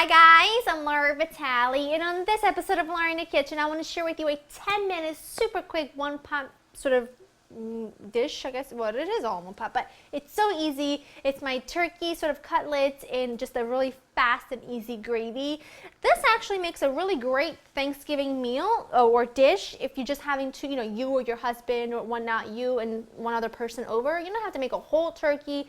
Hi guys, I'm Laura Vitale, and on this episode of Laura in the Kitchen, I want to share with you a 10-minute, super quick one-pot sort of dish, I guess. Well, it is all one pot, but it's so easy. It's my turkey sort of cutlets in just a really fast and easy gravy. This actually makes a really great Thanksgiving meal or dish if you're just having to, you or your husband or one, not you and one other person over. You don't have to make a whole turkey.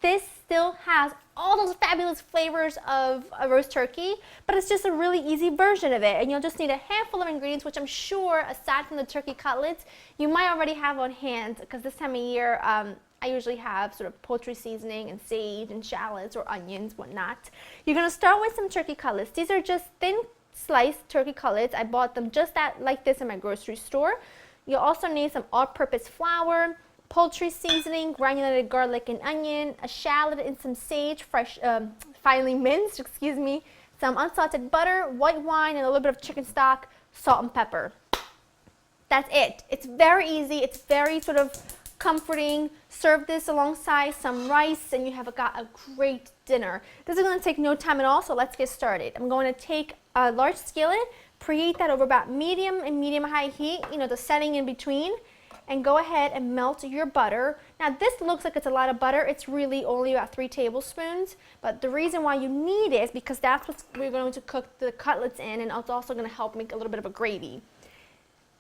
This still has all those fabulous flavors of a roast turkey, but it's just a really easy version of it. And you'll just need a handful of ingredients, which I'm sure, aside from the turkey cutlets, you might already have on hand, because this time of year, I usually have sort of poultry seasoning and sage and shallots or onions, whatnot. You're gonna start with some turkey cutlets. These are just thin sliced turkey cutlets. I bought them just like this in my grocery store. You'll also need some all-purpose flour, poultry seasoning, granulated garlic and onion, a shallot and some sage, fresh, finely minced, some unsalted butter, white wine, and a little bit of chicken stock, salt and pepper. That's it. It's very easy. It's very sort of comforting. Serve this alongside some rice and you have got a great dinner. This is going to take no time at all, so let's get started. I'm going to take a large skillet, preheat that over about medium and medium-high heat, the setting in between, and go ahead and melt your butter. Now this looks like it's a lot of butter. It's really only about 3 tablespoons, but the reason why you need it is because that's what we're going to cook the cutlets in, and it's also going to help make a little bit of a gravy.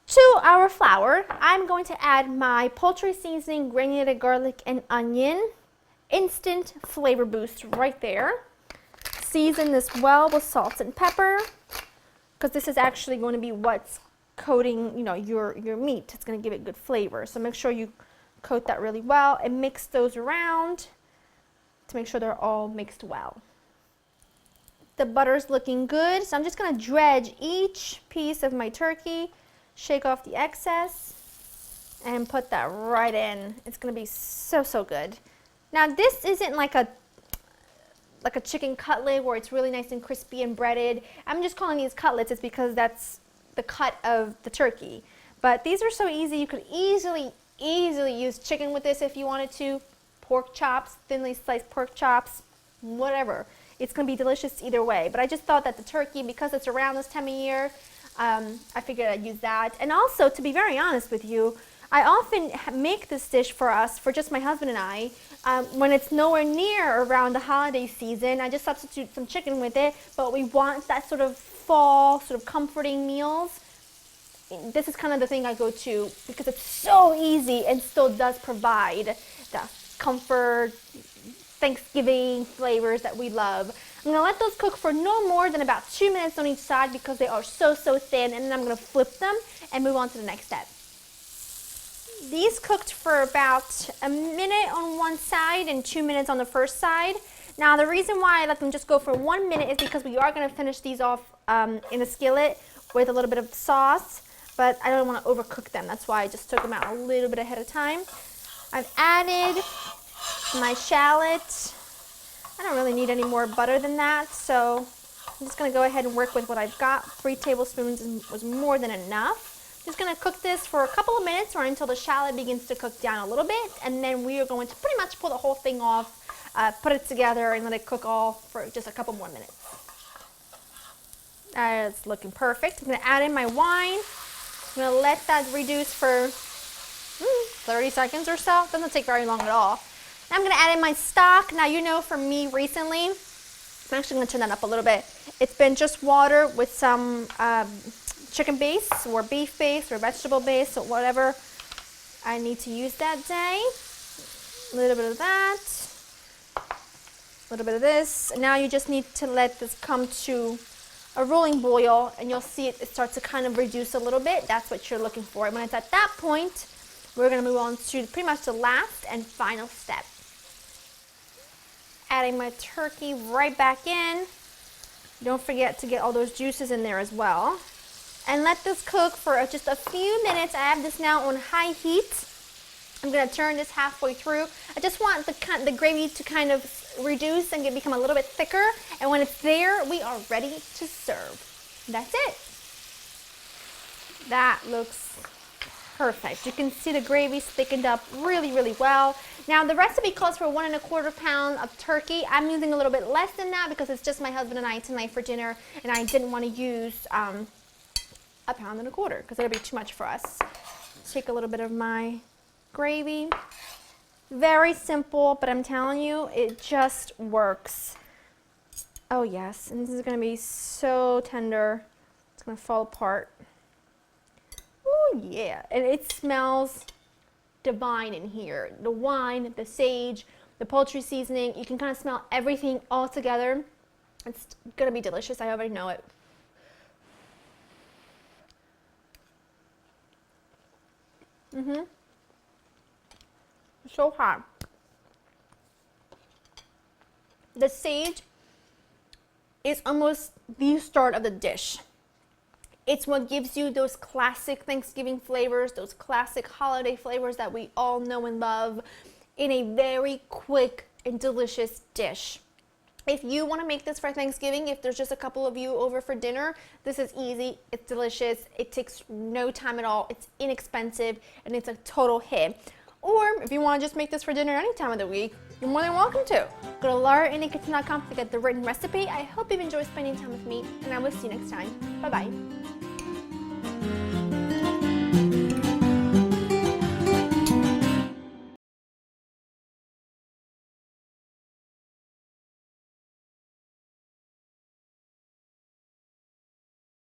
To our flour, I'm going to add my poultry seasoning, granulated garlic and onion, instant flavor boost right there. Season this well with salt and pepper, because this is actually going to be what's coating, your meat. It's going to give it good flavor. So make sure you coat that really well and mix those around to make sure they're all mixed well. The butter's looking good, so I'm just going to dredge each piece of my turkey, shake off the excess, and put that right in. It's going to be so, so good. Now this isn't like a chicken cutlet where it's really nice and crispy and breaded. I'm just calling these cutlets. It's because that's the cut of the turkey, but these are so easy. You could easily use chicken with this if you wanted to, pork chops, thinly sliced pork chops, whatever. It's going to be delicious either way, but I just thought that the turkey, because it's around this time of year, I figured I'd use that. And also, to be very honest with you, I often make this dish for just my husband and I, when it's nowhere near around the holiday season. I just substitute some chicken with it, but we want that sort of fall, sort of comforting meals. This is kind of the thing I go to because it's so easy and still does provide the comfort, Thanksgiving flavors that we love. I'm going to let those cook for no more than about 2 minutes on each side because they are so, so thin, and then I'm going to flip them and move on to the next step. These cooked for about a minute on one side and 2 minutes on the first side. Now the reason why I let them just go for 1 minute is because we are going to finish these off in a skillet with a little bit of sauce, but I don't want to overcook them. That's why I just took them out a little bit ahead of time. I've added my shallot. I don't really need any more butter than that, so I'm just going to go ahead and work with what I've got. 3 tablespoons was more than enough. Just going to cook this for a couple of minutes or until the shallot begins to cook down a little bit, and then we are going to pretty much pull the whole thing off, put it together, and let it cook all for just a couple more minutes. It's looking perfect. I'm going to add in my wine. I'm going to let that reduce for 30 seconds or so. Doesn't take very long at all. Now I'm going to add in my stock. Now, for me recently, I'm actually going to turn that up a little bit. It's been just water with some chicken base or beef base or vegetable base or whatever I need to use that day. A little bit of that, a little bit of this. Now you just need to let this come to a rolling boil, and you'll see it starts to kind of reduce a little bit. That's what you're looking for. And when it's at that point, we're going to move on to pretty much the last and final step. Adding my turkey right back in. Don't forget to get all those juices in there as well. And let this cook for just a few minutes. I have this now on high heat. I'm going to turn this halfway through. I just want the gravy to kind of reduce and become a little bit thicker. And when it's there, we are ready to serve. That's it. That looks perfect. You can see the gravy's thickened up really, really well. Now the recipe calls for 1¼ pound of turkey. I'm using a little bit less than that because it's just my husband and I tonight for dinner, and I didn't want to use 1¼ pound because it'll be too much for us. Take a little bit of my gravy. Very simple, but I'm telling you, it just works. Oh yes, and this is going to be so tender. It's going to fall apart. Oh yeah, and it smells divine in here. The wine, the sage, the poultry seasoning, you can kind of smell everything all together. It's going to be delicious, I already know it. So hot. The sage is almost the start of the dish. It's what gives you those classic Thanksgiving flavors, those classic holiday flavors that we all know and love in a very quick and delicious dish. If you want to make this for Thanksgiving, if there's just a couple of you over for dinner, this is easy, it's delicious, it takes no time at all, it's inexpensive, and it's a total hit. Or if you want to just make this for dinner any time of the week, you're more than welcome to. Go to laurainthekitchen.com to get the written recipe. I hope you've enjoyed spending time with me, and I will see you next time. Bye-bye.